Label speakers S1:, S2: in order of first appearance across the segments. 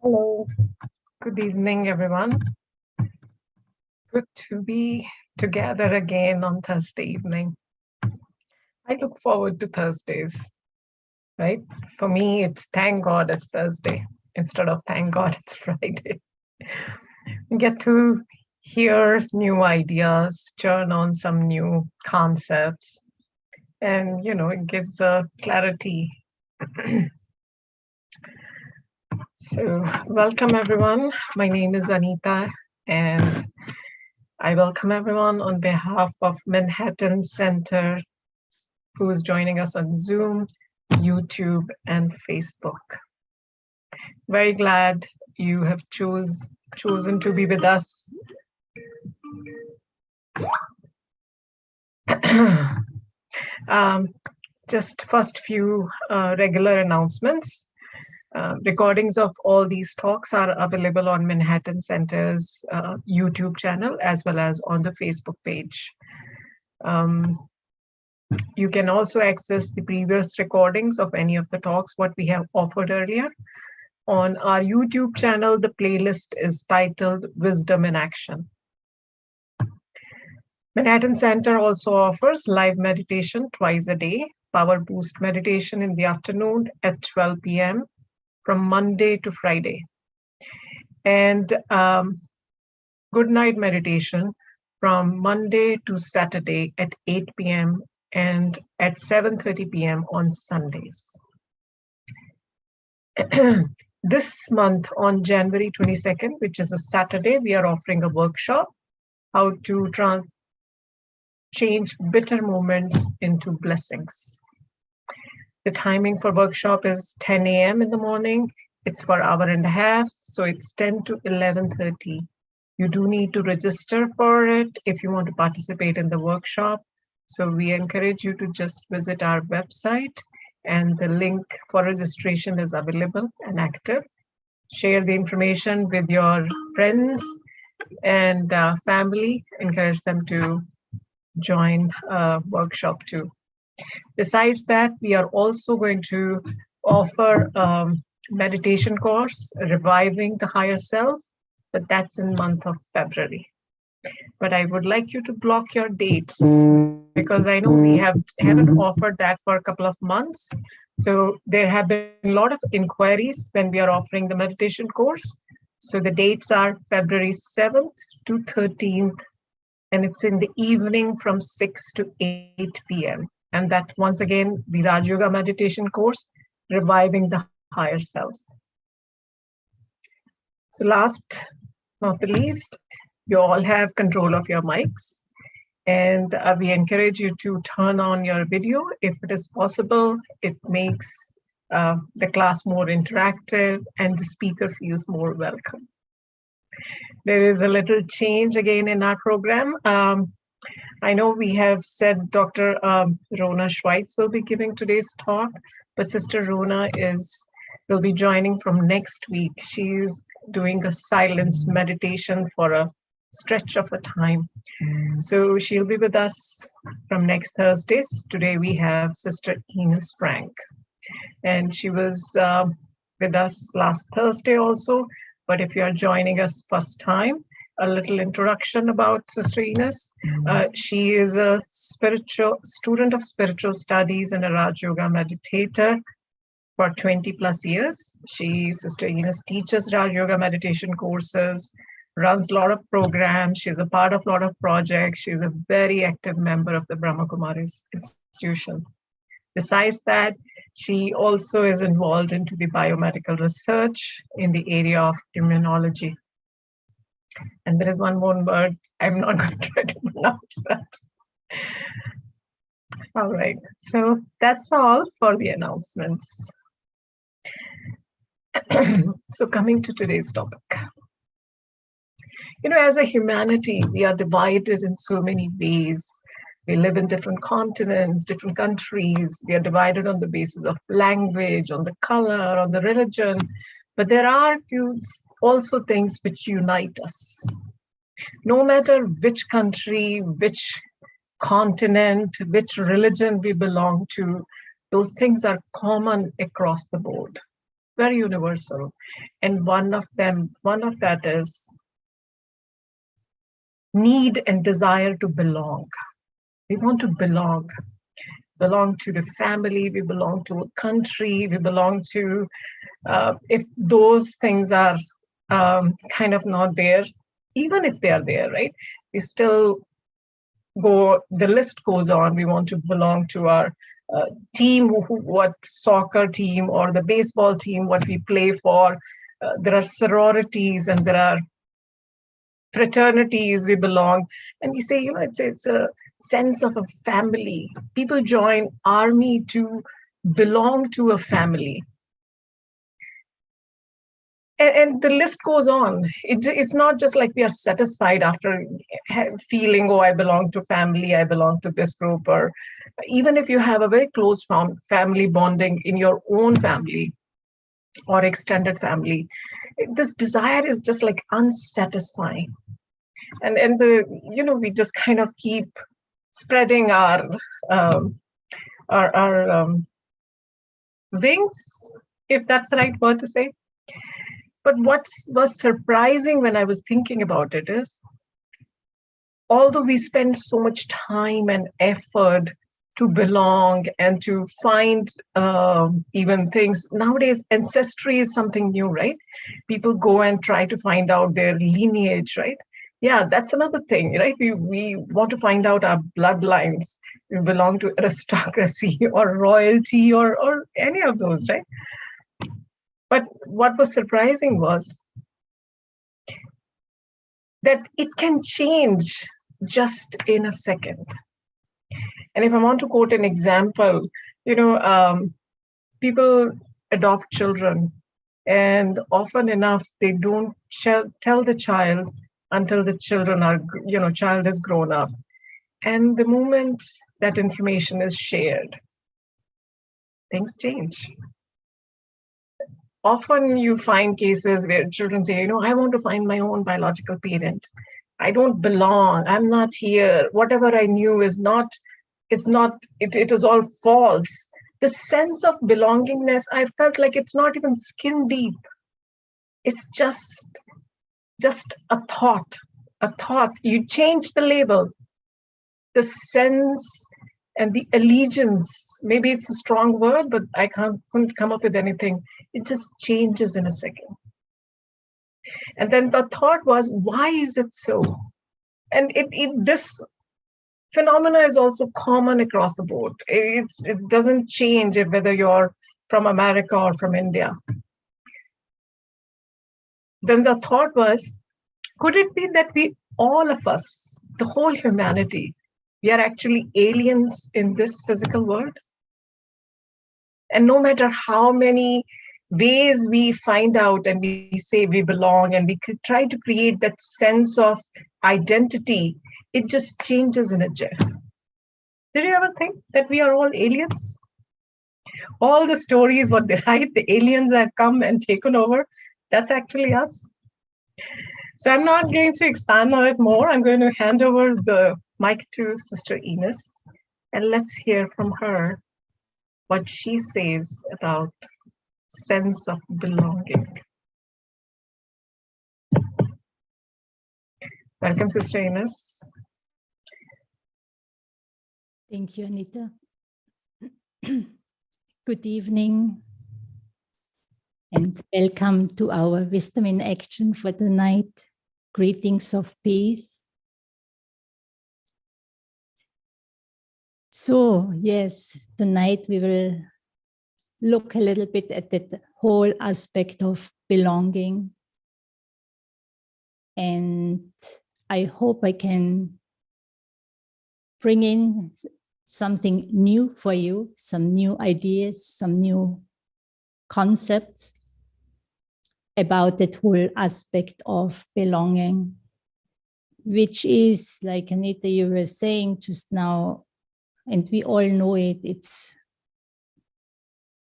S1: Hello, good evening, everyone. Good to be together again on Thursday evening. I look forward to Thursdays, right? For me, it's thank God it's Thursday instead of thank God it's Friday. We get to hear new ideas, churn on some new concepts, and it gives a clarity. So, welcome everyone. My name is Anita, and I welcome everyone on behalf of Manhattan Center who is joining us on Zoom, YouTube, and Facebook. Very glad you have chosen to be with us. Just first few regular announcements. Recordings of all these talks are available on Manhattan Center's YouTube channel as well as on the Facebook page. You can also access the previous recordings of any of the talks what we have offered earlier. On our YouTube channel, the playlist is titled Wisdom in Action. Manhattan Center also offers live meditation twice a day, Power Boost meditation in the afternoon at 12 p.m. from Monday to Friday, and good night meditation from Monday to Saturday at 8 p.m. and at 7:30 p.m. on Sundays. This month on January 22nd, which is a Saturday, we are offering a workshop, how to change bitter moments into blessings. The timing for workshop is 10 a.m. in the morning. It's for an hour and a half, so it's 10 to 11:30. You do need to register for it if you want to participate in the workshop. So we encourage you to just visit our website, and the link for registration is available and active. Share the information with your friends and family. Encourage them to join a workshop too. Besides that, we are also going to offer a meditation course, Reviving the Higher Self, but that's in month of February. But I would like you to block your dates because I know we haven't offered that for a couple of months. So there have been a lot of inquiries when we are offering the meditation course. So the dates are February 7th to 13th, and it's in the evening from 6 to 8 p.m. And that, once again, the Raj Yoga meditation course, Reviving the Higher Self. So last, not the least, you all have control of your mics. And we encourage you to turn on your video if it is possible. It makes the class more interactive and the speaker feels more welcome. There is a little change again in our program. I know we have said Dr. Rona Schweitz will be giving today's talk, but Sister Rona will be joining from next week. She's doing a silence meditation for a stretch of a time. So she'll be with us from next Thursdays. Today we have Sister Ines Frank, and she was with us last Thursday also. But if you are joining us first time, a little introduction about Sister Ines. She is a student of spiritual studies and a Raj Yoga meditator for 20 plus years. Sister Ines teaches Raj Yoga meditation courses, runs a lot of programs. She's a part of a lot of projects. She's a very active member of the Brahma Kumaris institution. Besides that, she also is involved into the biomedical research in the area of immunology. And there is one more word, I'm not going to try to pronounce that. All right, so that's all for the announcements. So coming to today's topic. As a humanity, we are divided in so many ways. We live in different continents, different countries. We are divided on the basis of language, on the color, on the religion. But there are also things which unite us. No matter which country, which continent, which religion we belong to, those things are common across the board. very universal. And one of that is need and desire to belong. We want to belong to the family, we belong to a country, we belong to, if those things are kind of not there, even if they are there, right? We still the list goes on. We want to belong to our team, what soccer team or the baseball team, what we play for. There are sororities and there are fraternities we belong. And we say, it's a sense of a family. People join army to belong to a family. And the list goes on. It's not just like we are satisfied after feeling, oh, I belong to family, I belong to this group, or even if you have a very close family bonding in your own family or extended family, this desire is just like unsatisfying. And we just kind of keep spreading our wings, if that's the right word to say. But what was surprising when I was thinking about it is, although we spend so much time and effort to belong and to find even things, nowadays ancestry is something new, right? People go and try to find out their lineage, right? Yeah, that's another thing, right? We want to find out our bloodlines. We belong to aristocracy or royalty or any of those, right? But what was surprising was that it can change just in a second. And if I want to quote an example, people adopt children, and often enough, they don't tell the child until the child is grown up. And the moment that information is shared, things change. Often you find cases where children say, I want to find my own biological parent. I don't belong. I'm not here. Whatever I knew it is all false. The sense of belongingness, I felt like it's not even skin deep. It's just a thought. You change the label. The sense and the allegiance, maybe it's a strong word, but I couldn't come up with anything. It just changes in a second. And then the thought was, why is it so? And this phenomena is also common across the board. It doesn't change whether you're from America or from India. Then the thought was, could it be that all of us, the whole humanity, we are actually aliens in this physical world? And no matter how many ways we find out and we say we belong and we try to create that sense of identity, it just changes in a jiff. Did you ever think that we are all aliens? All the stories, what they write, the aliens that come and taken over, that's actually us. So I'm not going to expand on it more. I'm going to hand over the mic to Sister Ines, and let's hear from her what she says about sense of belonging. Welcome, Sister Ines.
S2: Thank you, Anita. Good evening and welcome to our Wisdom in Action for tonight. Greetings of peace. So, yes, tonight we will look a little bit at the whole aspect of belonging. And I hope I can bring in something new for you, some new ideas, some new concepts about that whole aspect of belonging, which is, like Anita, you were saying just now, and we all know it, it's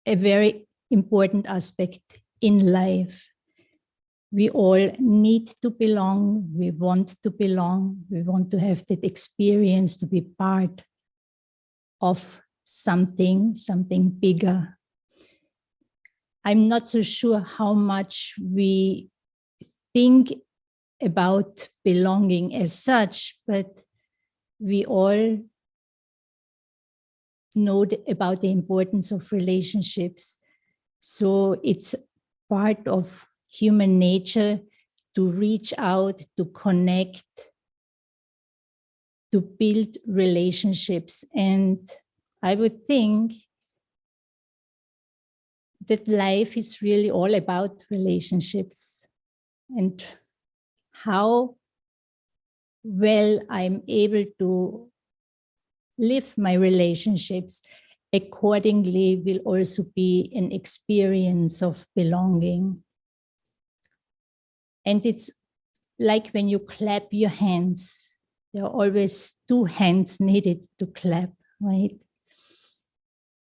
S2: a very important aspect in life. We all need to belong, we want to belong, we want to have that experience to be part of something bigger. I'm not so sure how much we think about belonging as such, but we all know about the importance of relationships. So it's part of human nature to reach out, to connect, to build relationships. And I would think that life is really all about relationships and how well I'm able to live my relationships accordingly will also be an experience of belonging. And it's like when you clap your hands, there are always two hands needed to clap, right?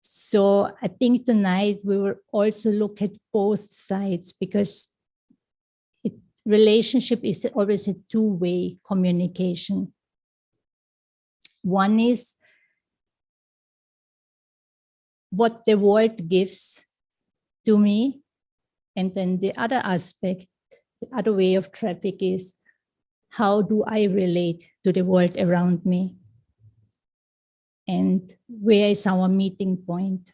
S2: So I think tonight we will also look at both sides, because relationship is always a two-way communication. One is what the world gives to me, and then the other aspect, the other way of traffic is how do I relate to the world around me? And where is our meeting point?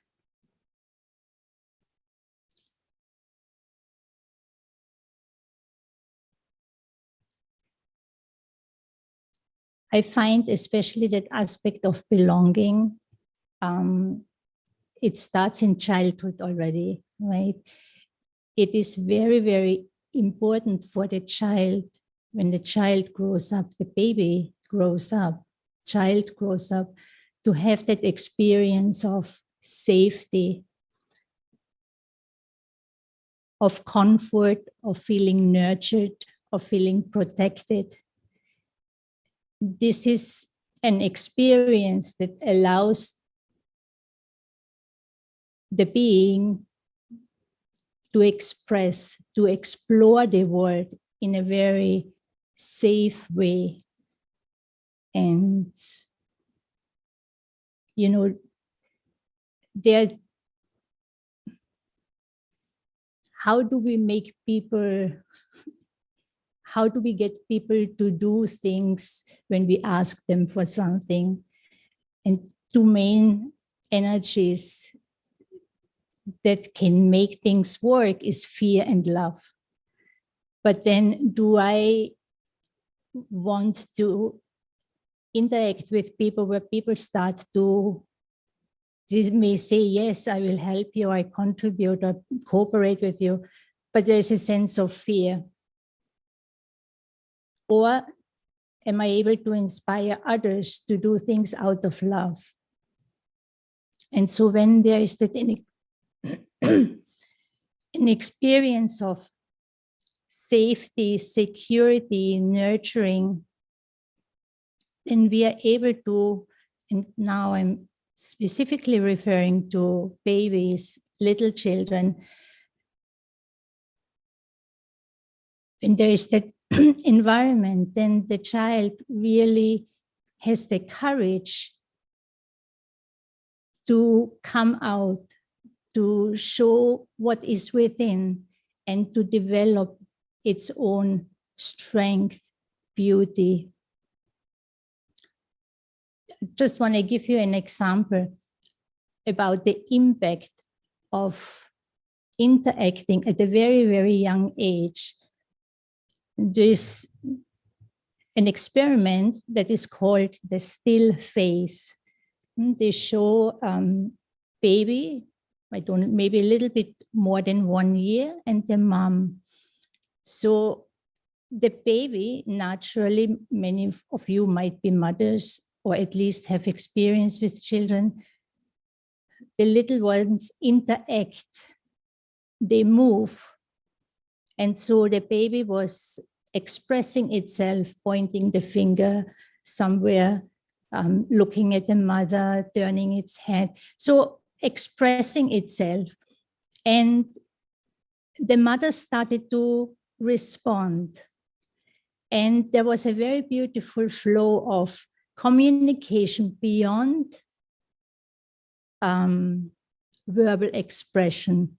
S2: I find especially that aspect of belonging, it starts in childhood already, right? It is very, very important for the child. When the child grows up, the baby grows up, child grows up, to have that experience of safety, of comfort, of feeling nurtured, of feeling protected. This is an experience that allows the being to express, to explore the world in a very safe way. And, you know, how do we make people, how do we get people to do things when we ask them for something? And two main energies that can make things work is fear and love. But then do I want to interact with people where people start to, they may say, yes, I will help you, I contribute or cooperate with you, but there's a sense of fear? Or am I able to inspire others to do things out of love? And so when there is that an experience of safety, security, nurturing, then we are able to, and now I'm specifically referring to babies, little children, when there is that environment, then the child really has the courage to come out, to show what is within, and to develop its own strength, beauty. Just want to give you an example about the impact of interacting at a very, very young age. There's an experiment that is called the still phase. They show baby, maybe a little bit more than 1 year, and the mom. So the baby, naturally, many of you might be mothers or at least have experience with children. The little ones interact, they move. And so the baby was expressing itself, pointing the finger somewhere, looking at the mother, turning its head. So expressing itself. And the mother started to respond. And there was a very beautiful flow of communication beyond verbal expression.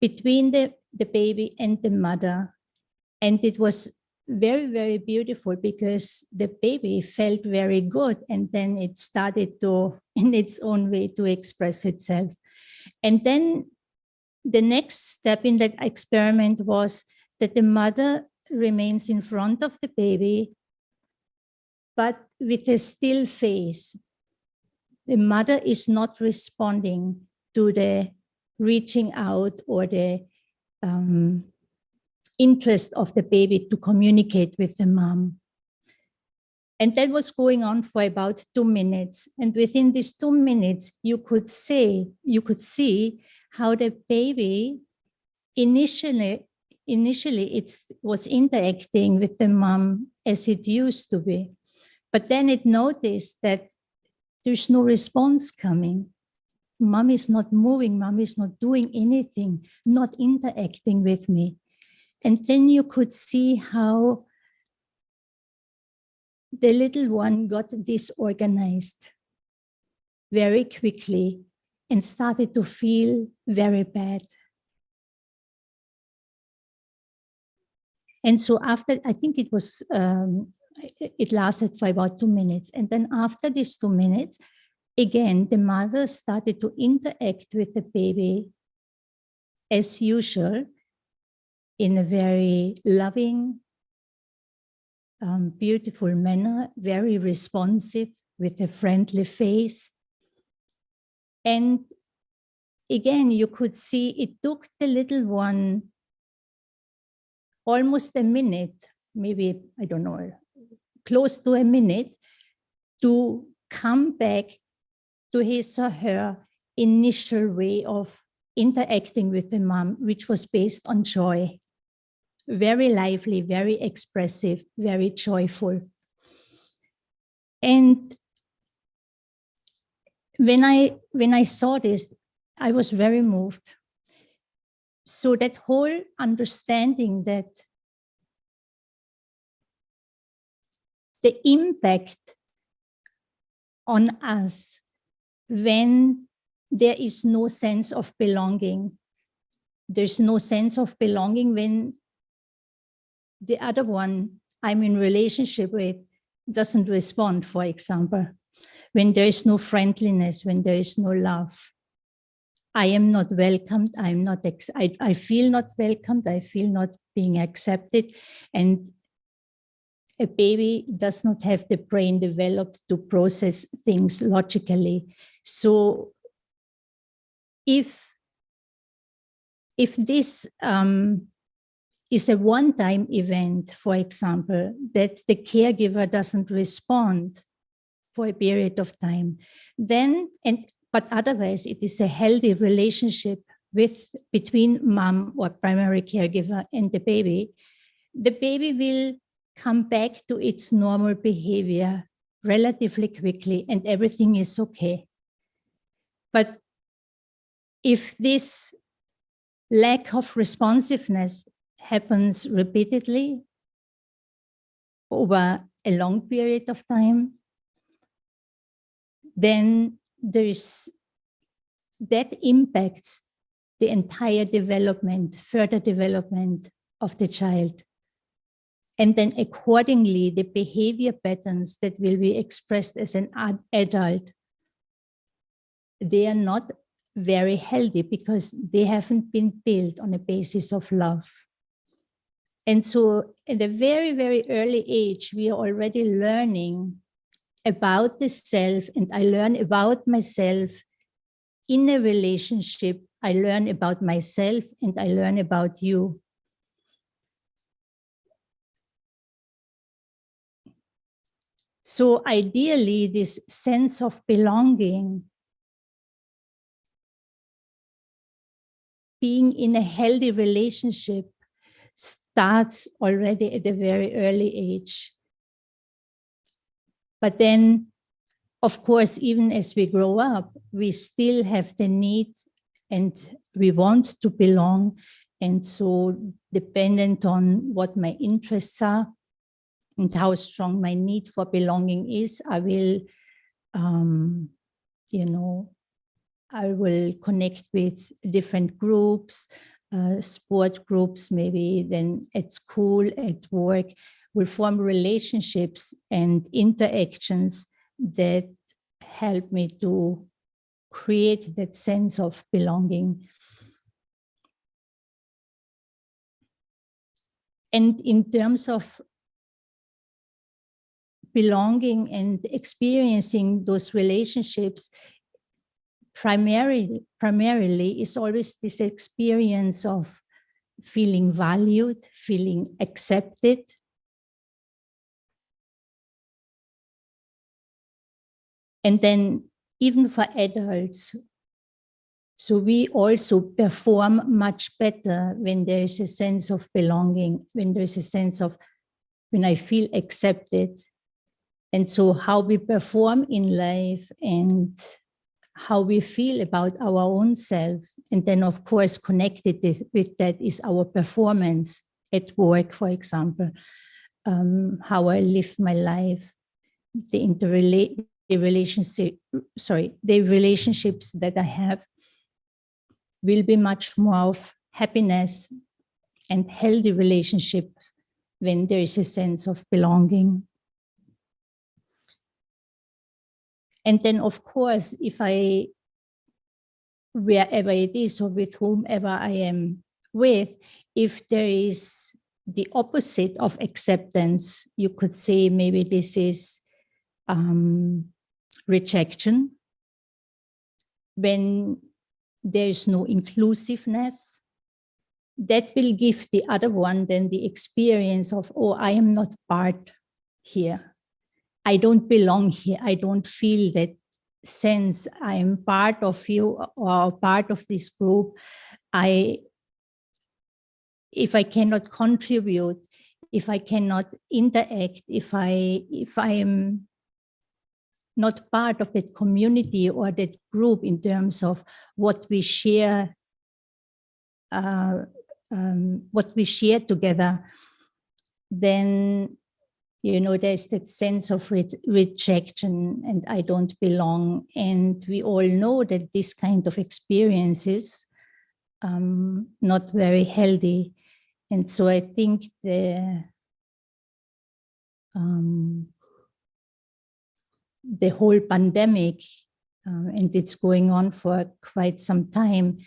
S2: between the baby and the mother. And it was very, very beautiful because the baby felt very good. And then it started to, in its own way, to express itself. And then the next step in that experiment was that the mother remains in front of the baby, but with a still face. The mother is not responding to the reaching out or the interest of the baby to communicate with the mom. And that was going on for about 2 minutes. And within these 2 minutes, you could see how the baby initially it was interacting with the mom as it used to be. But then it noticed that there's no response coming. Mom is not moving, mom is not doing anything, not interacting with me. And then you could see how the little one got disorganized very quickly and started to feel very bad. And so after, I think it was, it lasted for about 2 minutes. And then after these 2 minutes, again, the mother started to interact with the baby as usual in a very loving, beautiful manner, very responsive with a friendly face. And again, you could see it took the little one almost a minute, maybe, I don't know, close to a minute, to come back to his or her initial way of interacting with the mom, which was based on joy. Very lively, very expressive, very joyful. And when I saw this, I was very moved. So that whole understanding that the impact on us when there is no sense of belonging, there's no sense of belonging when the other one I'm in relationship with doesn't respond, for example, when there is no friendliness, when there is no love. I am not welcomed, I feel not welcomed, I feel not being accepted. And a baby does not have the brain developed to process things logically. So if this is a one-time event, for example, that the caregiver doesn't respond for a period of time, then, but otherwise it is a healthy relationship between mom or primary caregiver and the baby will come back to its normal behavior relatively quickly and everything is okay. But if this lack of responsiveness happens repeatedly over a long period of time, then that impacts the entire development, further development of the child. And then accordingly, the behavior patterns that will be expressed as an adult, they are not very healthy because they haven't been built on a basis of love. And so at a very, very early age, we are already learning about the self, and I learn about myself in a relationship. I learn about myself and I learn about you. So ideally, this sense of belonging, being in a healthy relationship, starts already at a very early age. But then, of course, even as we grow up, we still have the need and we want to belong. And so dependent on what my interests are and how strong my need for belonging is, I will, I will connect with different groups. sport groups, maybe then at school, at work, will form relationships and interactions that help me to create that sense of belonging. And in terms of belonging and experiencing those relationships, primarily is always this experience of feeling valued, feeling accepted. And then even for adults, so we also perform much better when there is a sense of belonging, when there is a sense of, when I feel accepted. And so how we perform in life and how we feel about our own selves. And then of course, connected with that is our performance at work, for example, how I live my life, the relationships that I have will be much more of happiness and healthy relationships when there is a sense of belonging. And then, of course, if I, wherever it is or with whomever I am with, if there is the opposite of acceptance, you could say maybe this is rejection. When there is no inclusiveness, that will give the other one then the experience of, oh, I am not part here. I don't belong here. I don't feel that sense. I am part of you or part of this group. If I cannot contribute, if I cannot interact, if I am not part of that community or that group in terms of what we share together, then there's that sense of rejection and I don't belong. And we all know that this kind of experience is not very healthy. And so I think the whole pandemic, and it's going on for quite some time,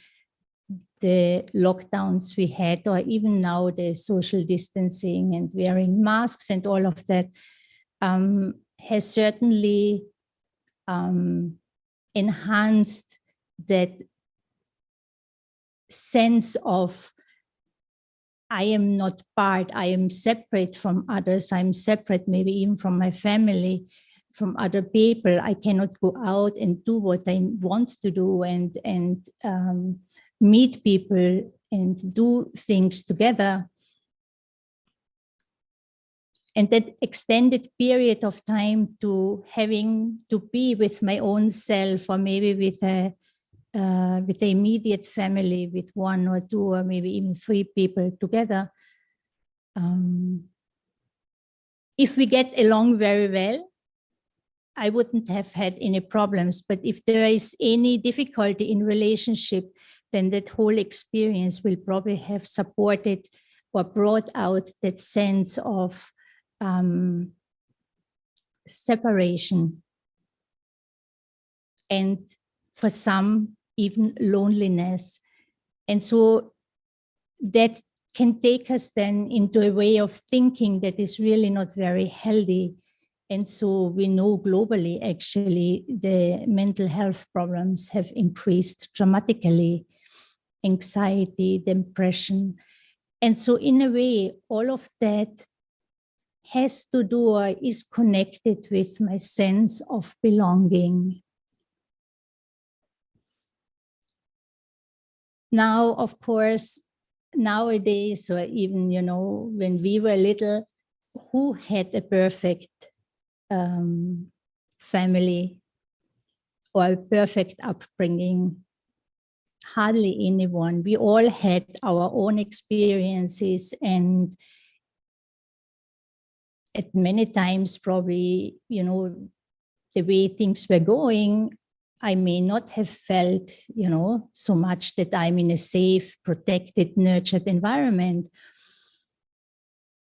S2: the lockdowns we had, or even now the social distancing and wearing masks and all of that, has certainly enhanced that sense of I am not part, I am separate from others, I'm separate maybe even from my family, from other people. I cannot go out and do what I want to do and meet people and do things together. And that extended period of time to having to be with my own self, or maybe with the immediate family, with one or two or maybe even three people together. If we get along very well, I wouldn't have had any problems. But if there is any difficulty in relationship, then that whole experience will probably have supported or brought out that sense of separation. And for some, even loneliness. And so that can take us then into a way of thinking that is really not very healthy. And so we know globally, actually, the mental health problems have increased dramatically. Anxiety, depression. And so in a way, all of that has to do or is connected with my sense of belonging. Now, of course, nowadays, or even, when we were little, who had a perfect family or a perfect upbringing? Hardly anyone. We all had our own experiences, and at many times, probably, the way things were going, I may not have felt, so much that I'm in a safe, protected, nurtured environment.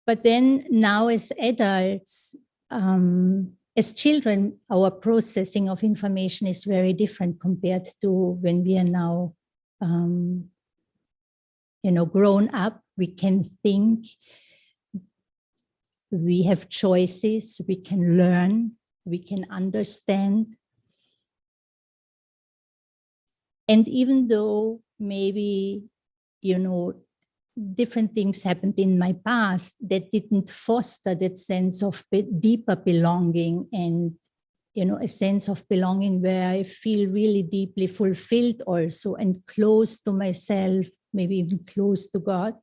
S2: But then now as adults, as children, our processing of information is very different compared to when we are now, grown up. We can think, we have choices, we can learn, we can understand. And even though maybe, different things happened in my past that didn't foster that sense of deeper belonging and, a sense of belonging where I feel really deeply fulfilled also and close to myself, maybe even close to God.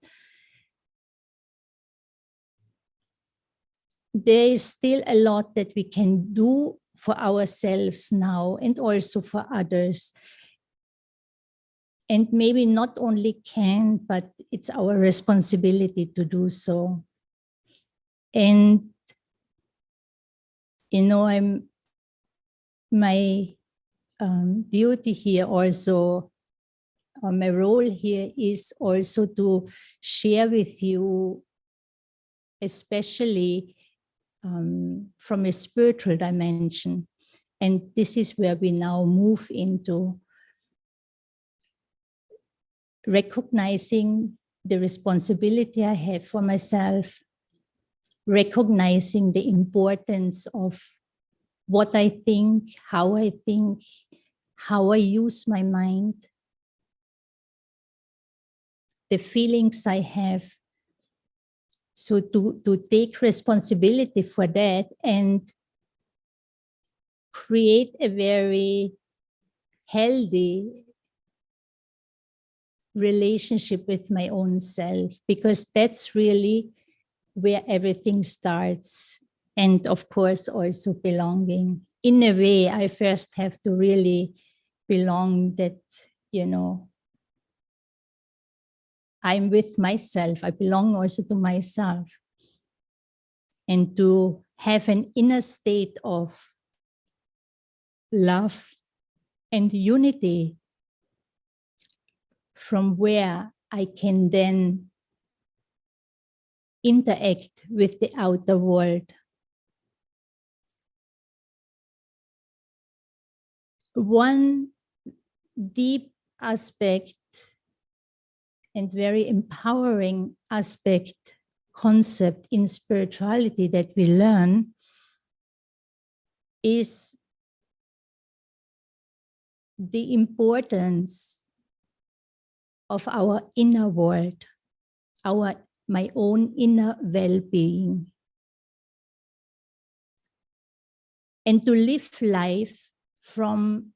S2: There is still a lot that we can do for ourselves now and also for others. And maybe not only can, but it's our responsibility to do so. And, my duty here also, my role here is also to share with you, especially from a spiritual dimension. And this is where we now move into recognizing the responsibility I have for myself, recognizing the importance of what I think, how I use my mind, the feelings I have. So to take responsibility for that and create a very healthy relationship with my own self, because that's really where everything starts. And of course, also belonging. In a way, I first have to really belong that, I'm with myself. I belong also to myself. And to have an inner state of love and unity from where I can then interact with the outer world. One deep aspect and very empowering aspect, concept in spirituality that we learn is the importance of our inner world, my own inner well-being. And to live life from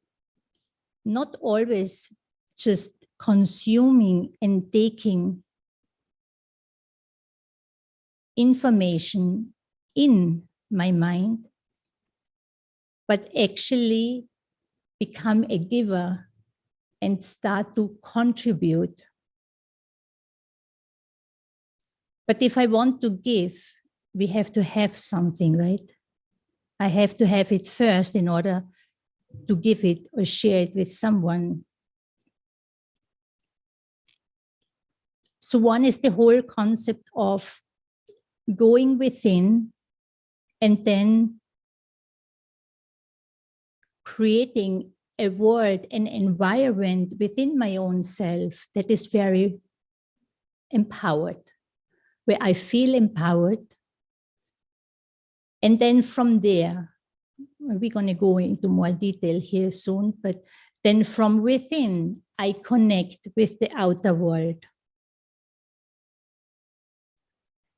S2: not always just consuming and taking information in my mind, but actually become a giver and start to contribute. But if I want to give, we have to have something, right? I have to have it first in order to give it or share it with someone. So one is the whole concept of going within and then creating a world, an environment within my own self that is very empowered, where I feel empowered. And then from there, we're going to go into more detail here soon, but then from within, I connect with the outer world.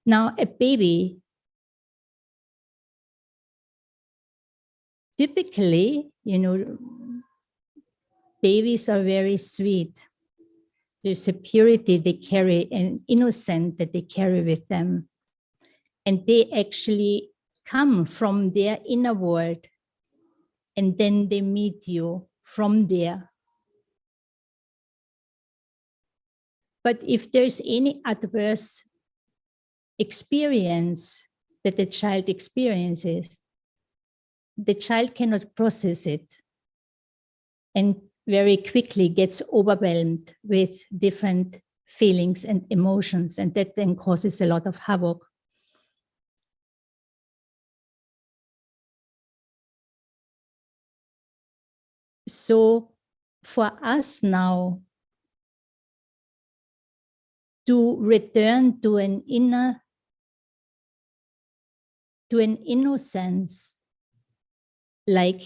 S2: Now, a baby, typically, babies are very sweet. There's a purity they carry, an innocence that they carry with them. And they actually come from their inner world, and then they meet you from there. But if there's any adverse experience that the child experiences, the child cannot process it. and very quickly gets overwhelmed with different feelings and emotions, and that then causes a lot of havoc. So for us now to return to an innocence, like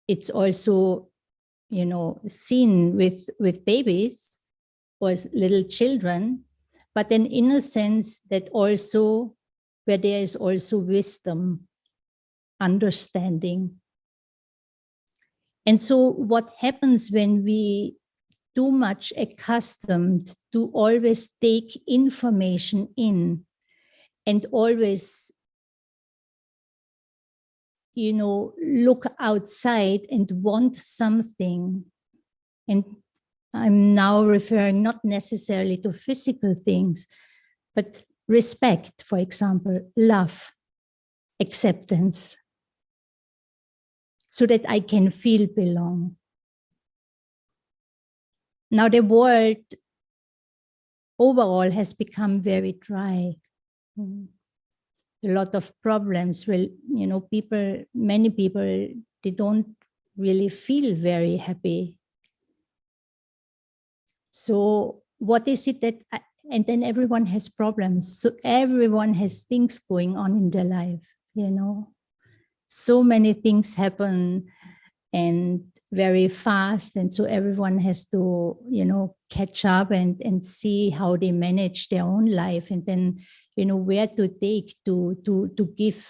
S2: it's also, you know, seen with babies or little children, but an innocence that also, where there is also wisdom, understanding. And so what happens when we too much accustomed to always take information in and always, you know, look outside and want something. And I'm now referring not necessarily to physical things, but respect, for example, love, acceptance, so that I can feel belong. Now the world overall has become very dry. A lot of problems. Well, you know, many people, they don't really feel very happy. So what is it that, and then everyone has problems. So everyone has things going on in their life, you know. So many things happen and very fast. And so everyone has to, you know, catch up and see how they manage their own life. And then, you know, where to take to give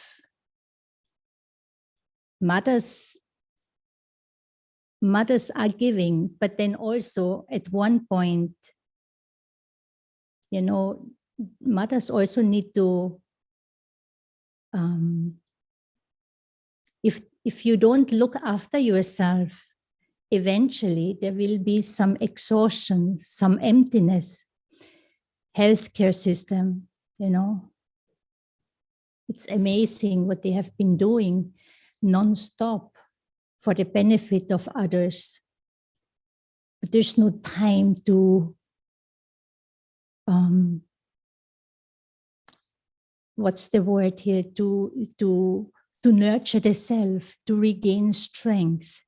S2: mothers are giving, but then also at one point, you know, mothers also need to, if you don't look after yourself, eventually there will be some exhaustion, some emptiness. Healthcare system, you know, it's amazing what they have been doing non-stop for the benefit of others. But there's no time to, what's the word here, to nurture the self, to regain strength.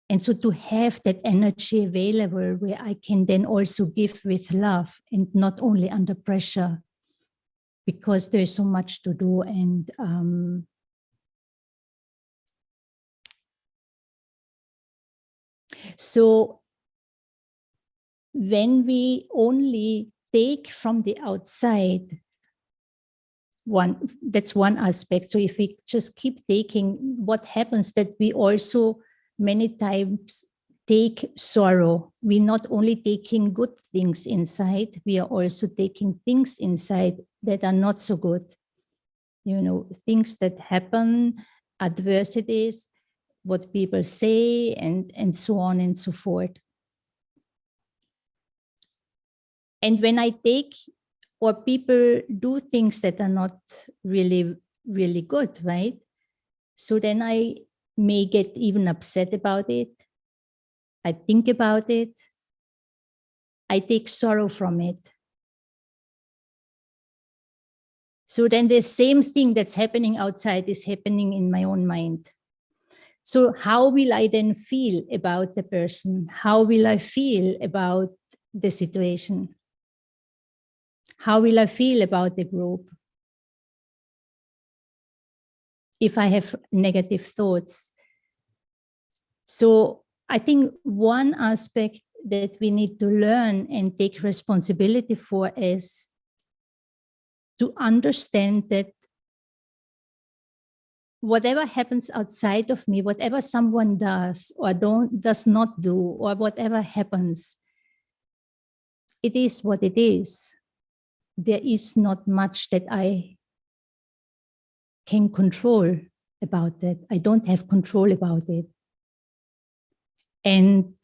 S2: And so to have that energy available where I can then also give with love and not only under pressure, because there's so much to do. And so when we only take from the outside, that's one aspect. So if we just keep taking, what happens that we also many times take sorrow. We're not only taking good things inside, we are also taking things inside that are not so good. You know, things that happen, adversities, what people say, and so on and so forth. And when I take, or people do things that are not really, really good, right? So then I may get even upset about it. I think about it. I take sorrow from it. So then the same thing that's happening outside is happening in my own mind. So how will I then feel about the person? How will I feel about the situation? How will I feel about the group? If I have negative thoughts. So I think one aspect that we need to learn and take responsibility for is to understand that whatever happens outside of me, whatever someone does or does not do, or whatever happens, it is what it is. There is not much that I can control about that. I don't have control about it. And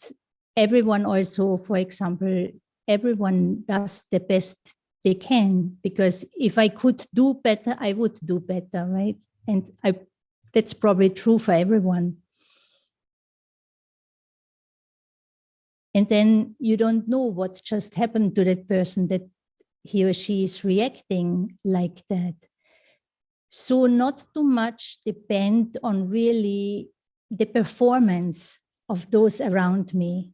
S2: everyone also, for example, everyone does the best they can, because if I could do better, I would do better, right? And that's probably true for everyone. And then you don't know what just happened to that person, that he or she is reacting like that. So not too much depend on really the performance of those around me,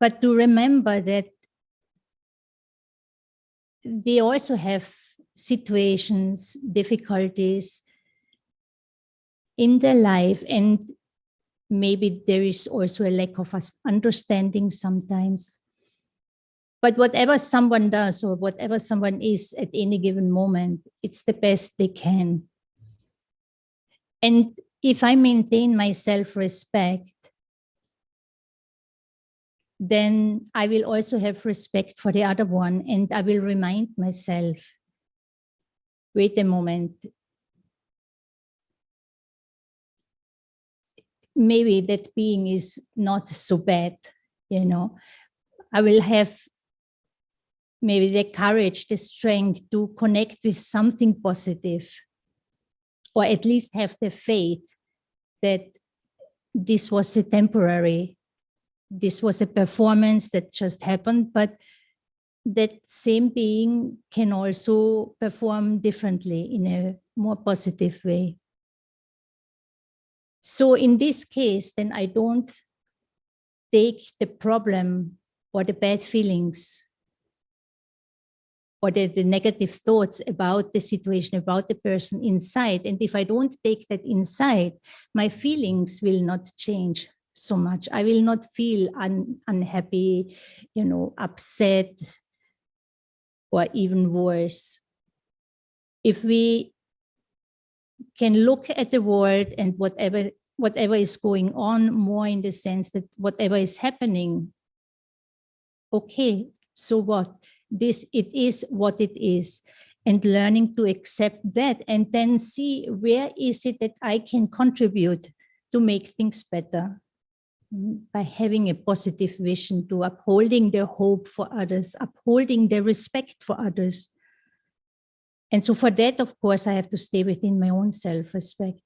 S2: but to remember that they also have situations, difficulties in their life, and maybe there is also a lack of understanding sometimes. But whatever someone does or whatever someone is at any given moment, it's the best they can. And if I maintain my self-respect, then I will also have respect for the other one, and I will remind myself, wait a moment, maybe that being is not so bad, you know. I will have maybe the courage, the strength to connect with something positive, or at least have the faith that this was a temporary, this was a performance that just happened, but that same being can also perform differently in a more positive way. So in this case, then I don't take the problem or the bad feelings or the negative thoughts about the situation, about the person inside. And if I don't take that inside, my feelings will not change so much. I will not feel unhappy, upset, or even worse. If we can look at the world and whatever is going on more in the sense that whatever is happening, okay, so what? It is what it is, and learning to accept that, and then see where is it that I can contribute to make things better by having a positive vision, to upholding their hope for others, upholding their respect for others. And so for that, of course, I have to stay within my own self-respect.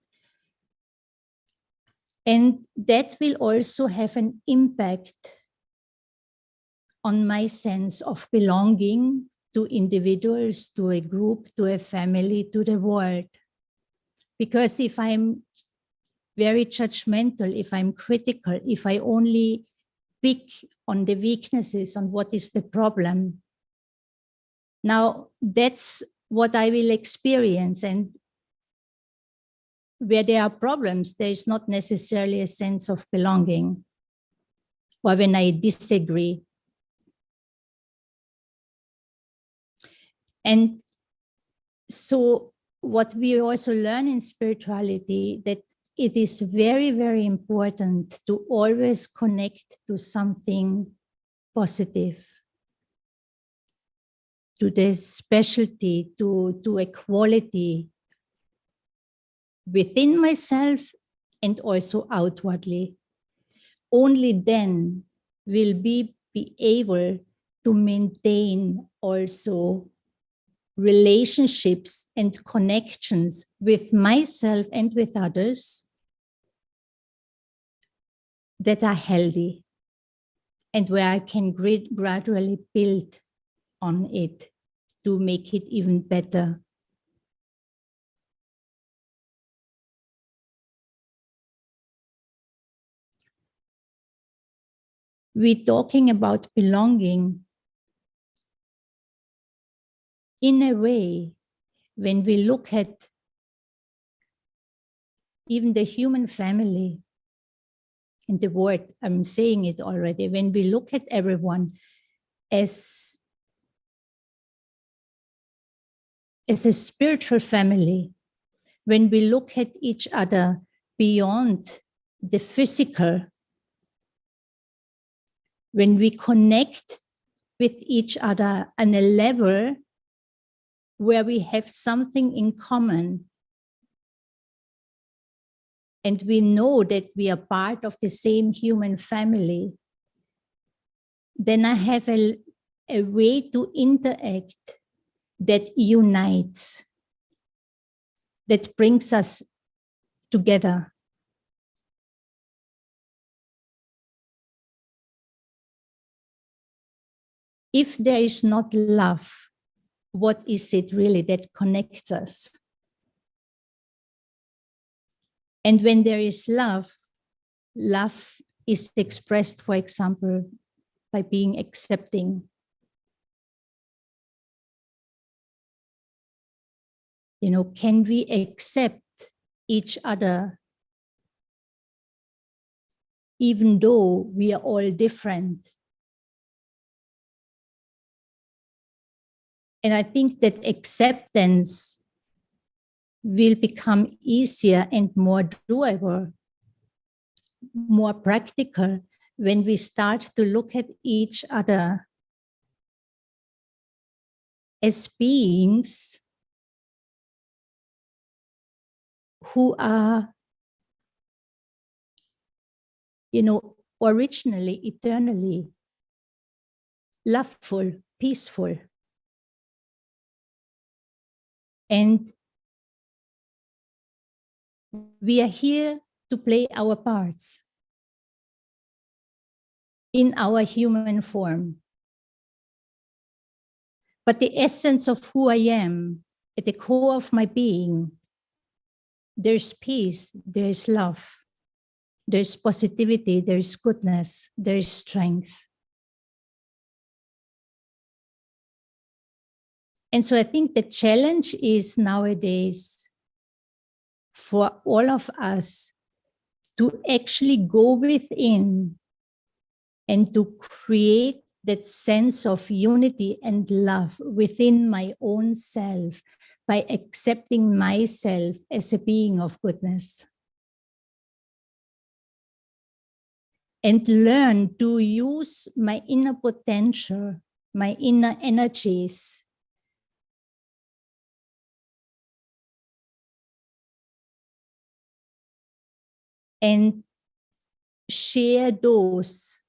S2: And that will also have an impact on my sense of belonging to individuals, to a group, to a family, to the world. Because if I'm very judgmental, if I'm critical, if I only pick on the weaknesses, on what is the problem, now that's what I will experience. And where there are problems, there is not necessarily a sense of belonging. Or when I disagree. And so what we also learn in spirituality, that it is very, very important to always connect to something positive, to the specialty, to a quality within myself and also outwardly. Only then will we be able to maintain also relationships and connections with myself and with others that are healthy, and where I can gradually build on it to make it even better. We're talking about belonging in a way. When we look at even the human family, and the word, I'm saying it already, when we look at everyone as a spiritual family, when we look at each other beyond the physical, when we connect with each other on a level where we have something in common, and we know that we are part of the same human family, then I have a way to interact that unites, that brings us together. if there is not love, what is it really that connects us? And when there is love, love is expressed, for example, by being accepting. You know, can we accept each other even though we are all different? And I think that acceptance will become easier and more doable, more practical when we start to look at each other as beings who are, you know, originally, eternally loveful, peaceful. And we are here to play our parts in our human form. But the essence of who I am, at the core of my being, there's peace, there's love, there's positivity, there's goodness, there's strength. And so I think the challenge is nowadays for all of us to actually go within and to create that sense of unity and love within my own self by accepting myself as a being of goodness. And learn to use my inner potential, my inner energies and share those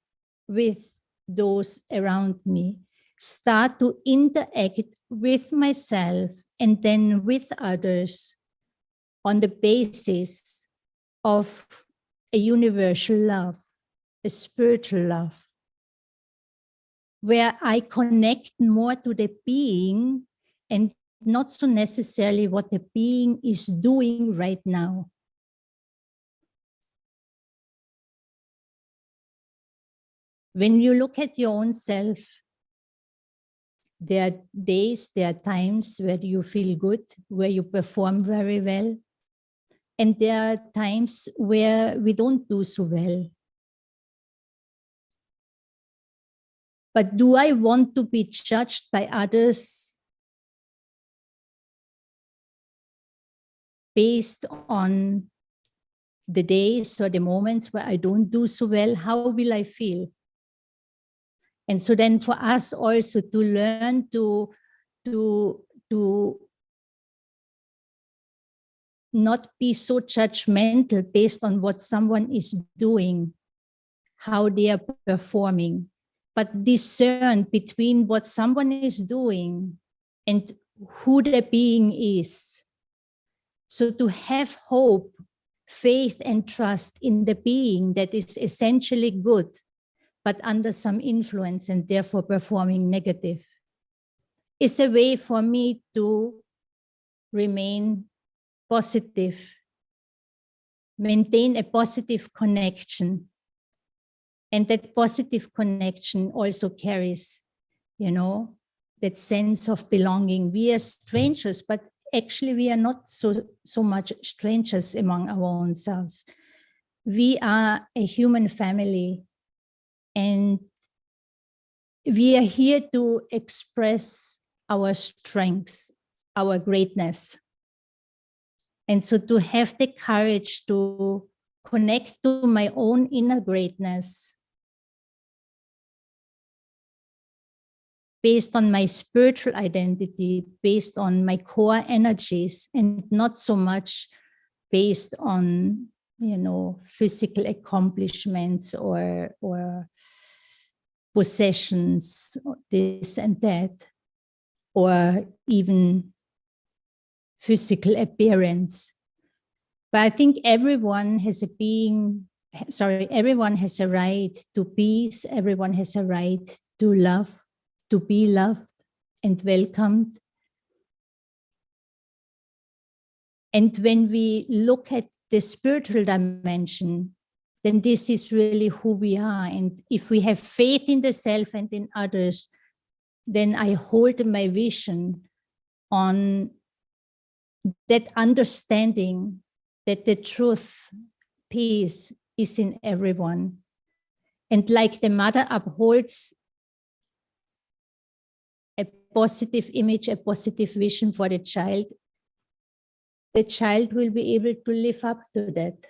S2: with those around me, start to interact with myself and then with others on the basis of a universal love, a spiritual love, where I connect more to the being and not so necessarily what the being is doing right now. When you look at your own self, there are days, there are times where you feel good, where you perform very well. And there are times where we don't do so well. But do I want to be judged by others based on the days or the moments where I don't do so well? How will I feel? And so then for us also to learn to not be so judgmental based on what someone is doing, how they are performing, but discern between what someone is doing and who the being is. So to have hope, faith, and trust in the being that is essentially good, but under some influence and therefore performing negative, is a way for me to remain positive, maintain a positive connection. And that positive connection also carries, you know, that sense of belonging. We are strangers, but actually we are not so much strangers among our own selves. We are a human family, and we are here to express our strengths, our greatness. And so to have the courage to connect to my own inner greatness based on my spiritual identity, based on my core energies, and not so much based on, you know, physical accomplishments or possessions, this and that, or even physical appearance. But I think everyone has everyone has a right to peace, everyone has a right to love, to be loved and welcomed. And when we look at the spiritual dimension, then this is really who we are. And if we have faith in the self and in others, then I hold my vision on that understanding that the truth, peace is in everyone. And like the mother upholds a positive image, a positive vision for the child will be able to live up to that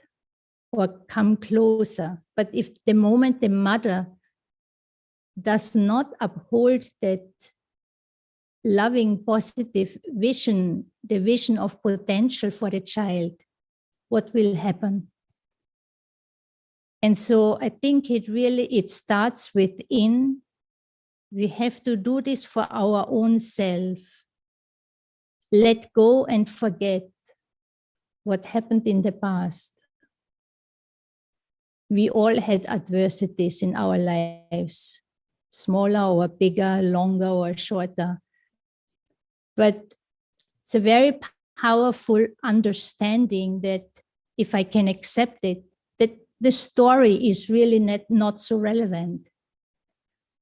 S2: or come closer. But if the moment the mother does not uphold that loving, positive vision, the vision of potential for the child, what will happen? And so I think it starts within. We have to do this for our own self. Let go and forget what happened in the past. We all had adversities in our lives, smaller or bigger, longer or shorter. But it's a very powerful understanding that if I can accept it, that the story is really not so relevant.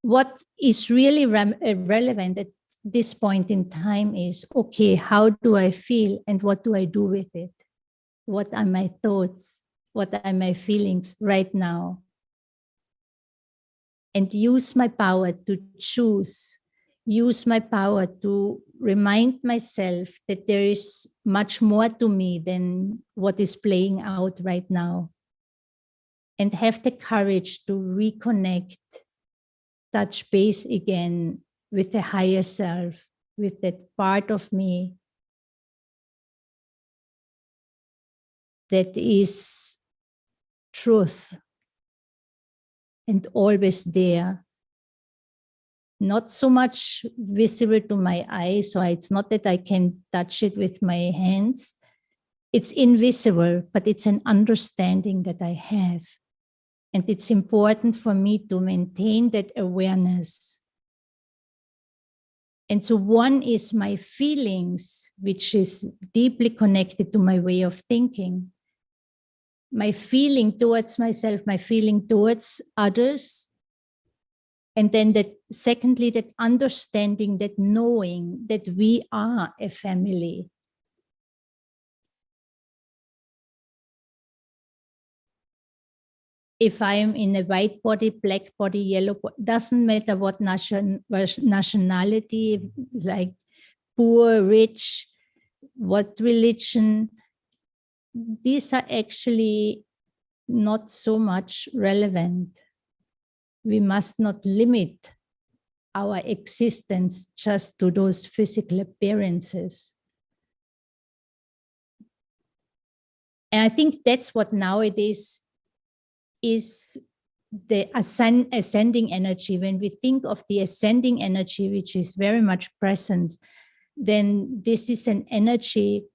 S2: What is really relevant at this point in time is, okay, how do I feel and what do I do with it? What are my thoughts? What are my feelings right now? And use my power to choose, use my power to remind myself that there is much more to me than what is playing out right now. And have the courage to reconnect, touch base again with the higher self, with that part of me that is truth and always there. Not so much visible to my eyes, so it's not that I can touch it with my hands. It's invisible, but it's an understanding that I have. And it's important for me to maintain that awareness. And so one is my feelings, which is deeply connected to my way of thinking. My feeling towards myself, my feeling towards others. And then that, secondly, that understanding, that knowing that we are a family. If I am in a white body, black body, yellow body, doesn't matter what nationality, like poor, rich, what religion, these are actually not so much relevant. We must not limit our existence just to those physical appearances. And I think that's what nowadays is the ascending energy. When we think of the ascending energy, which is very much present, then this is an energy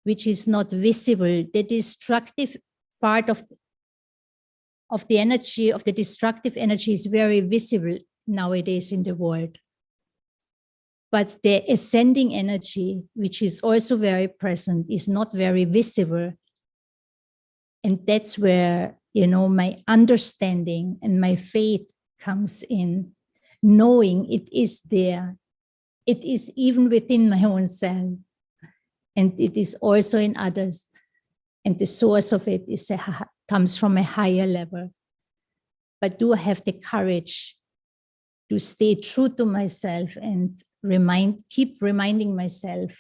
S2: which is not visible. The destructive part of the energy, of the destructive energy, is very visible nowadays in the world. But the ascending energy, which is also very present, is not very visible. And that's where, my understanding and my faith comes in, knowing it is there. It is even within my own self. And it is also in others. And the source of it comes from a higher level. But do I have the courage to stay true to myself and keep reminding myself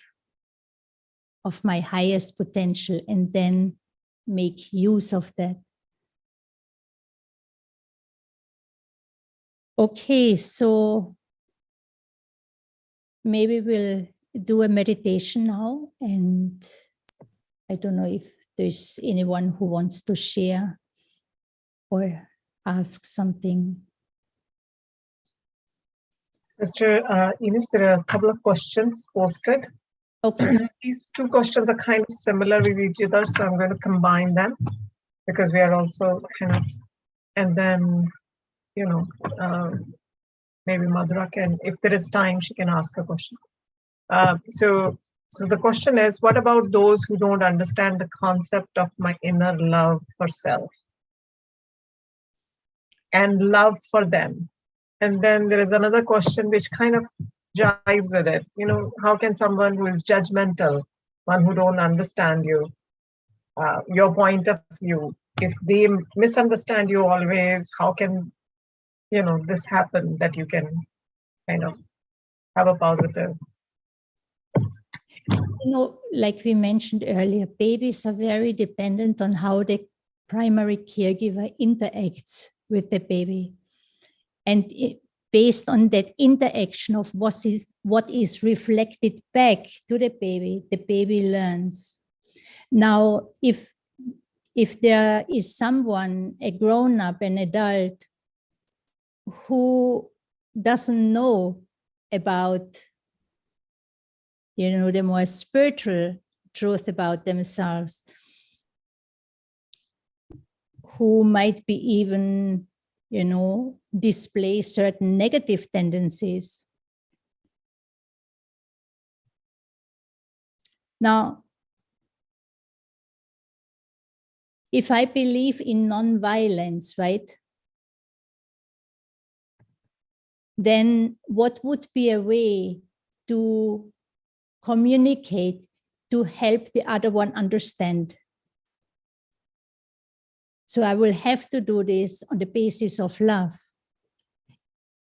S2: of my highest potential, and then make use of that. Okay, so maybe we'll do a meditation now, and I don't know if there's anyone who wants to share or ask something.
S1: Sister Ines, there are a couple of questions posted.
S2: Okay.
S1: These two questions are kind of similar with each other, so I'm going to combine them because we are also kind of, and then, maybe Madhura can, if there is time, she can ask a question. So the question is, what about those who don't understand the concept of my inner love for self and love for them? And then there is another question which kind of jives with it. You know, how can someone who is judgmental, one who don't understand you, your point of view, if they misunderstand you always, how can, you know, this happen that you can kind of have a positive?
S2: You know, like we mentioned earlier, babies are very dependent on how the primary caregiver interacts with the baby. And based on that interaction of what is reflected back to the baby learns. Now, if there is someone, a grown-up, an adult, who doesn't know about, you know, the more spiritual truth about themselves, who might be even, you know, display certain negative tendencies. Now, if I believe in non-violence, right, then what would be a way to communicate to help the other one understand? So I will have to do this on the basis of love.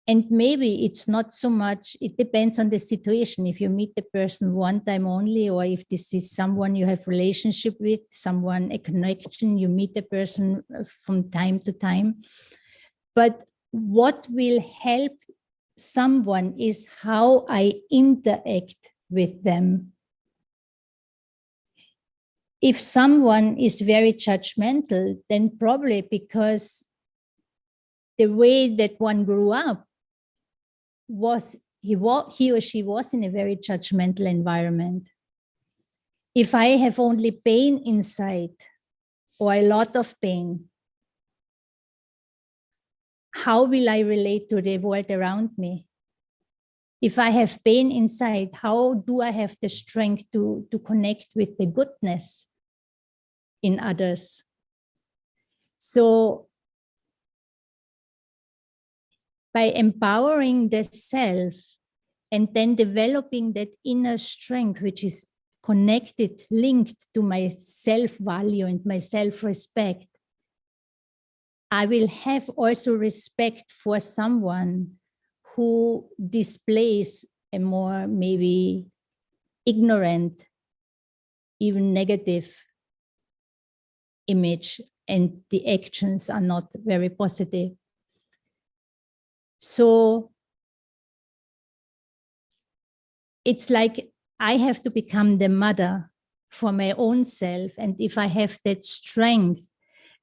S2: And maybe it's not so much, it depends on the situation. If you meet the person one time only, or if this is someone you have relationship with, someone, a connection, you meet the person from time to time. But what will help someone is how I interact with them. If someone is very judgmental, then probably because the way that one grew up was he or she was in a very judgmental environment. If I have only pain inside or a lot of pain, how will I relate to the world around me? If I have pain inside, how do I have the strength to connect with the goodness in others? So by empowering the self and then developing that inner strength, which is connected, linked to my self-value and my self-respect, I will have also respect for someone who displays a more maybe ignorant, even negative image, and the actions are not very positive. So it's like I have to become the mother for my own self. And if I have that strength,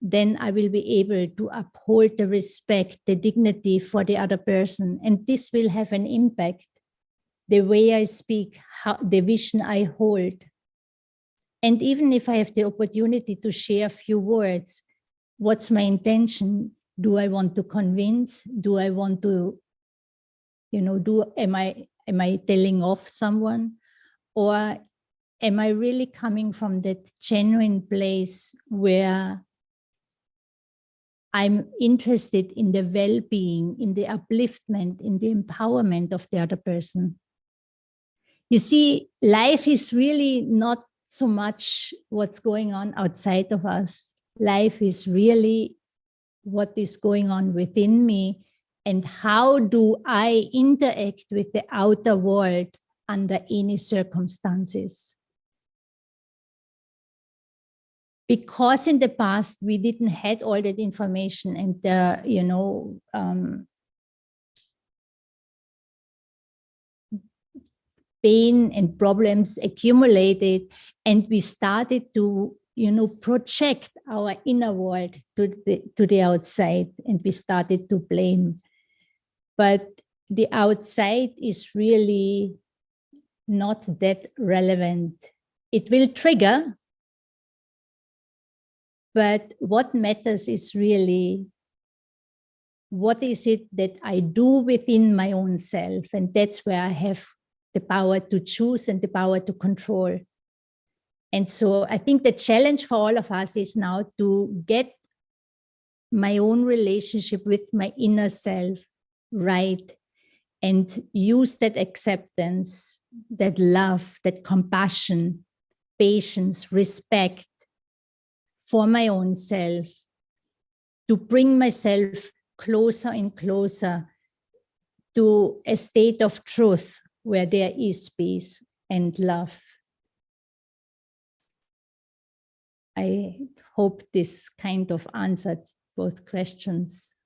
S2: then I will be able to uphold the respect, the dignity for the other person. And this will have an impact, the way I speak, how, the vision I hold. And even if I have the opportunity to share a few words, what's my intention? Do I want to convince? Do I want to, you know, am I telling off someone? Or am I really coming from that genuine place where I'm interested in the well-being, in the upliftment, in the empowerment of the other person? You see, life is really not so much what's going on outside of us. Life is really what is going on within me, and how do I interact with the outer world under any circumstances. Because in the past, we didn't have all that information, and, you know, pain and problems accumulated, and we started to, you know, project our inner world to the outside, and we started to blame. But the outside is really not that relevant. It will trigger, but what matters is really what is it that I do within my own self? And that's where I have the power to choose and the power to control. And so I think the challenge for all of us is now to get my own relationship with my inner self right, and use that acceptance, that love, that compassion, patience, respect for my own self, to bring myself closer and closer to a state of truth where there is peace and love. I hope this kind of answered both questions.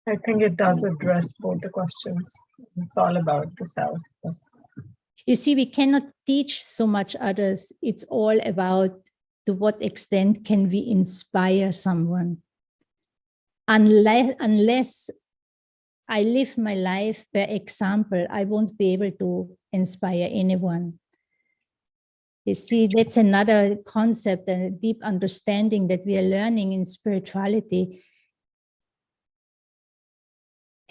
S1: I think it does address both the questions. It's all about the self. Yes.
S2: You see, we cannot teach so much others. It's all about to what extent can we inspire someone. Unless I live my life per example, I won't be able to inspire anyone. You see, that's another concept and a deep understanding that we are learning in spirituality.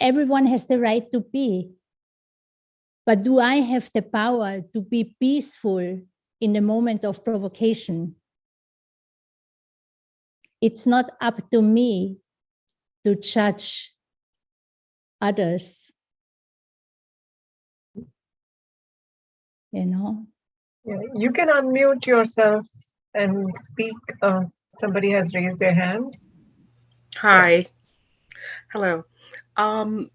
S2: Everyone has the right to be. But do I have the power to be peaceful in the moment of provocation? It's not up to me to judge others. You know?
S1: Yeah, you can unmute yourself and speak. Somebody has raised their hand.
S3: Hi.
S1: Yes.
S3: Hello. I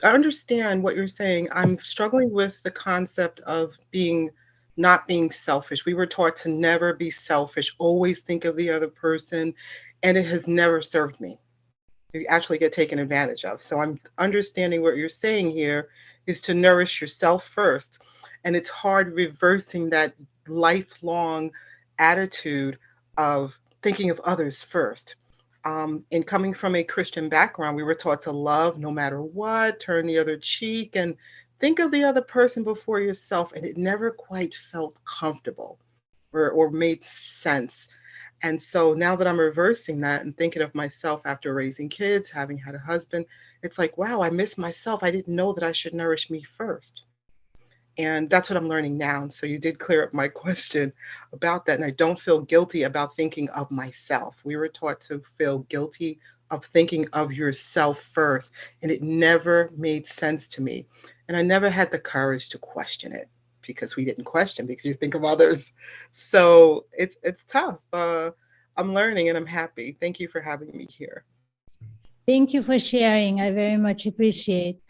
S3: understand what you're saying. I'm struggling with the concept of not being selfish. We were taught to never be selfish, always think of the other person, and it has never served me. You actually get taken advantage of. So I'm understanding what you're saying here is to nourish yourself first. And it's hard reversing that lifelong attitude of thinking of others first. And coming from a Christian background, we were taught to love no matter what, turn the other cheek, and think of the other person before yourself. And it never quite felt comfortable or made sense. And so now that I'm reversing that and thinking of myself after raising kids, having had a husband, it's like, wow, I miss myself. I didn't know that I should nourish me first. And that's what I'm learning now. So you did clear up my question about that. And I don't feel guilty about thinking of myself. We were taught to feel guilty of thinking of yourself first. And it never made sense to me. And I never had the courage to question it because we didn't question because you think of others. So it's tough. I'm learning and I'm happy. Thank you for having me here.
S2: Thank you for sharing. I very much appreciate.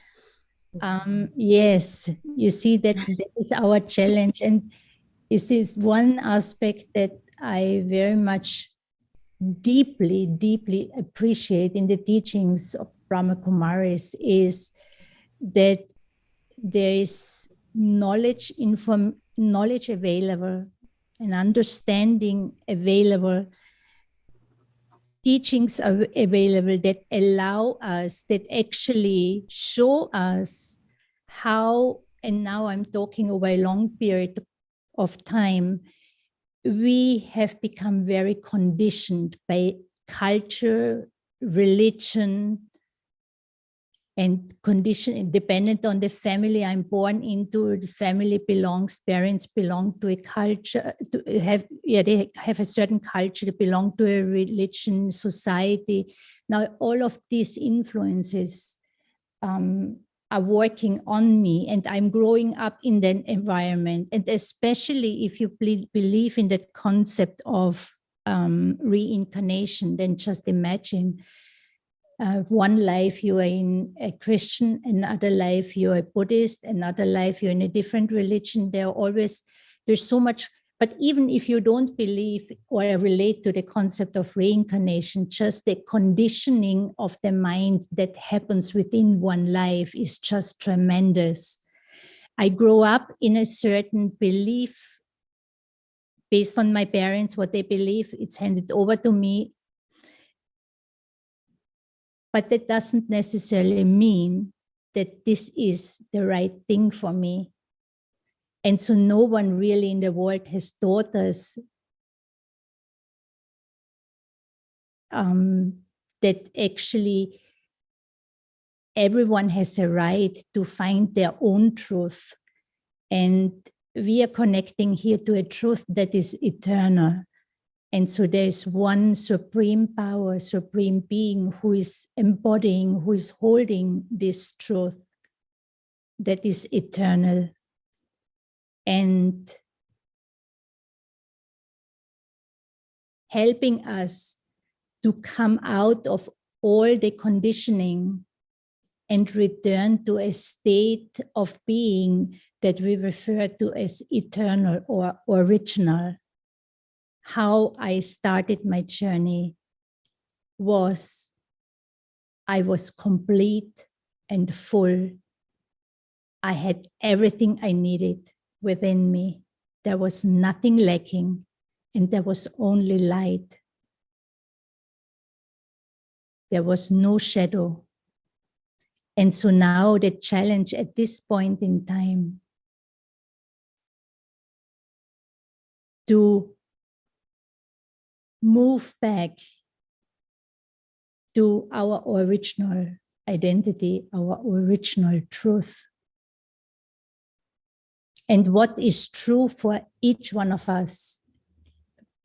S2: Yes, you see that is our challenge. And you see, it's one aspect that I very much deeply, deeply appreciate in the teachings of Brahma Kumaris is that there is knowledge available and understanding available, teachings are available that allow us, that actually show us how, and now I'm talking over a long period of time, we have become very conditioned by culture, religion, and condition dependent on the family I'm born into. The family belongs, parents belong to a culture, they have a certain culture, they belong to a religion, society. Now, all of these influences are working on me, and I'm growing up in that environment. And especially if you believe in that concept of reincarnation, then just imagine one life you are in a Christian, another life you're a Buddhist, another life you're in a different religion. There's so much. But even if you don't believe or relate to the concept of reincarnation, just the conditioning of the mind that happens within one life is just tremendous. I grew up in a certain belief based on my parents, what they believe, it's handed over to me. But that doesn't necessarily mean that this is the right thing for me. And so no one really in the world has taught us that actually everyone has a right to find their own truth. And we are connecting here to a truth that is eternal. And so there's one supreme power, supreme being who is embodying, who is holding this truth that is eternal. And helping us to come out of all the conditioning and return to a state of being that we refer to as eternal or original. How I started my journey was I was complete and full. I had everything I needed within me. There was nothing lacking, and there was only light. There was no shadow. And so now the challenge at this point in time to move back to our original identity, our original truth. And what is true for each one of us,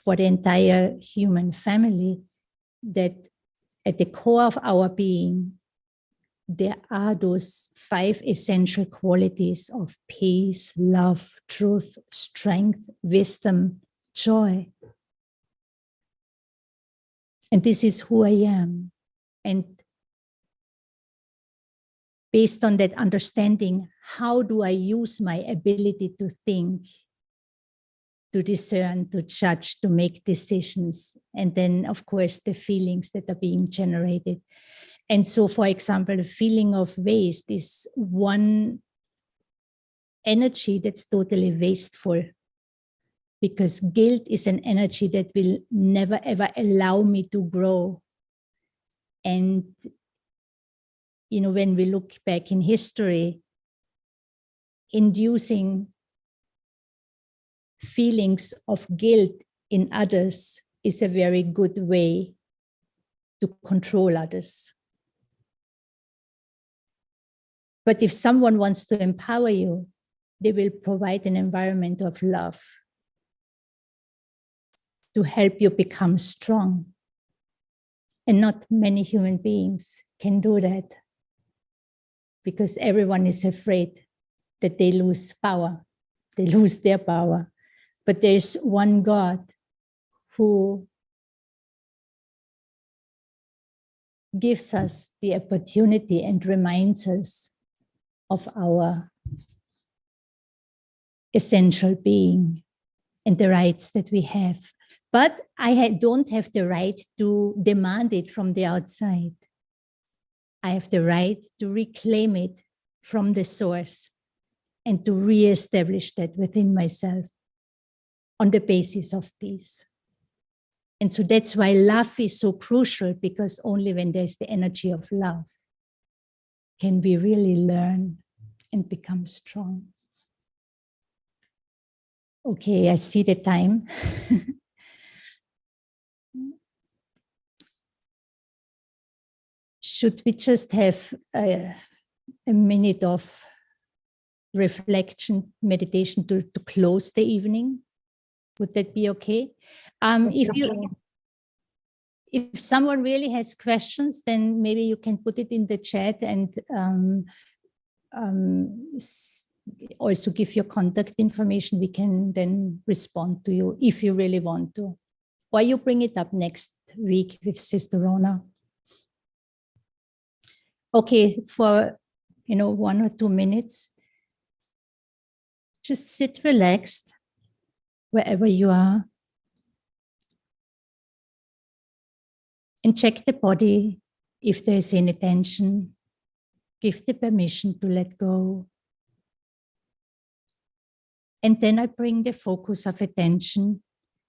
S2: for the entire human family, that at the core of our being, there are those 5 essential qualities of peace, love, truth, strength, wisdom, joy. And this is who I am. And based on that understanding, how do I use my ability to think, to discern, to judge, to make decisions? And then, of course, the feelings that are being generated. And so, for example, the feeling of waste is one energy that's totally wasteful, because guilt is an energy that will never, ever allow me to grow. And, you know, when we look back in history, inducing feelings of guilt in others is a very good way to control others. But if someone wants to empower you, they will provide an environment of love to help you become strong. And not many human beings can do that, because everyone is afraid that they lose power, they lose their power. But there's one God who gives us the opportunity and reminds us of our essential being and the rights that we have. But I don't have the right to demand it from the outside. I have the right to reclaim it from the source and to reestablish that within myself on the basis of peace. And so that's why love is so crucial, because only when there's the energy of love can we really learn and become strong. Okay, I see the time. Should we just have a minute of reflection, meditation to close the evening? Would that be okay? If someone really has questions, then maybe you can put it in the chat and also give your contact information. We can then respond to you if you really want to. Or you bring it up next week with Sister Rona. Okay, for 1 or 2 minutes, just sit relaxed wherever you are. And check the body if there is any tension. Give the permission to let go. And then I bring the focus of attention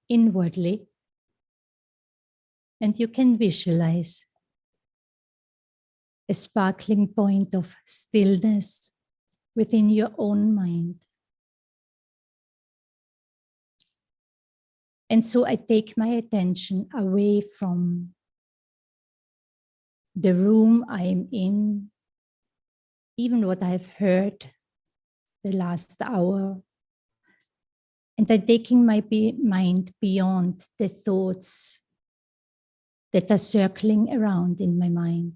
S2: inwardly. And you can visualize a sparkling point of stillness within your own mind. And so I take my attention away from the room I am in, even what I've heard the last hour, and I'm taking my mind beyond the thoughts that are circling around in my mind.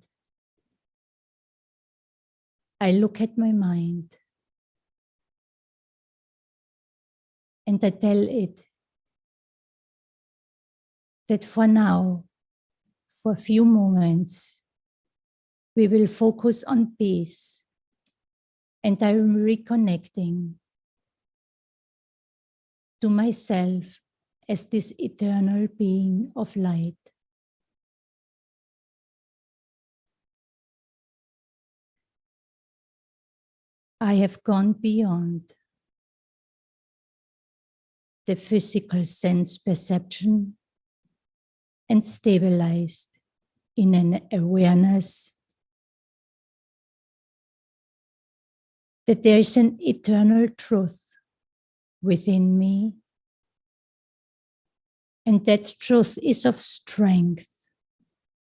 S2: I look at my mind and I tell it that for now, for a few moments, we will focus on peace, and I'm reconnecting to myself as this eternal being of light. I have gone beyond the physical sense perception and stabilized in an awareness that there is an eternal truth within me, and that truth is of strength,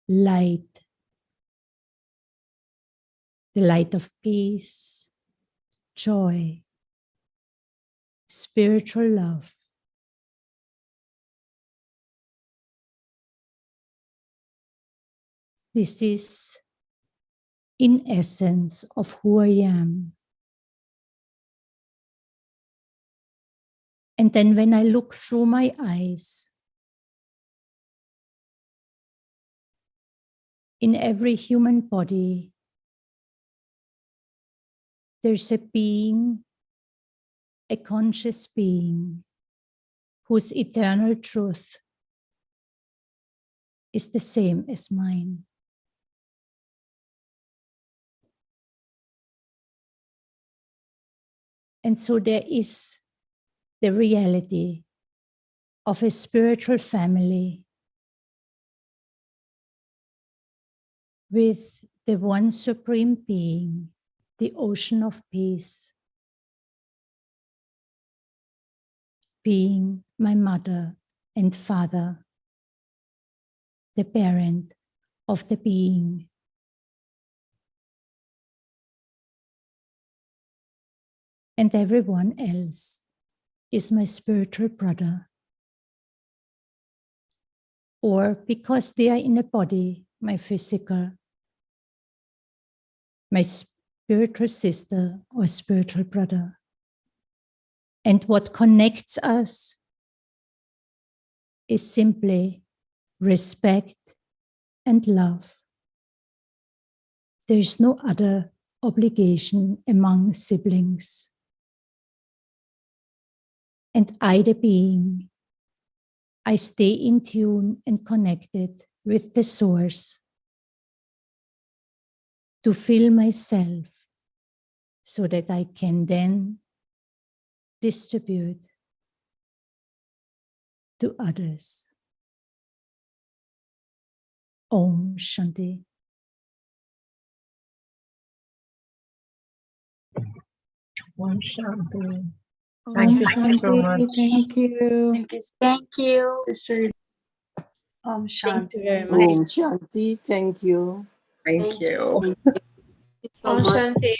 S2: light, the light of peace, joy, spiritual love. This is, in essence, of who I am. And then when I look through my eyes, in every human body, there's a being, a conscious being, whose eternal truth is the same as mine. And so there is the reality of a spiritual family with the one supreme being, the ocean of peace, being my mother and father, the parent of the being. And everyone else is my spiritual brother. Or because they are in a body, my physical, my spiritual sister or spiritual brother. And what connects us is simply respect and love. There is no other obligation among siblings. And I, the being, I stay in tune and connected with the source to fill myself so that I can then distribute to others. Om Shanti.
S1: Om Shanti. Thank you so much.
S4: Thank you.
S5: Thank you.
S4: Om
S5: Thank you
S4: Shanti.
S5: very much.
S6: Om Shanti. Thank you.
S3: Thank you.
S5: Thank you so much.
S7: Shanti.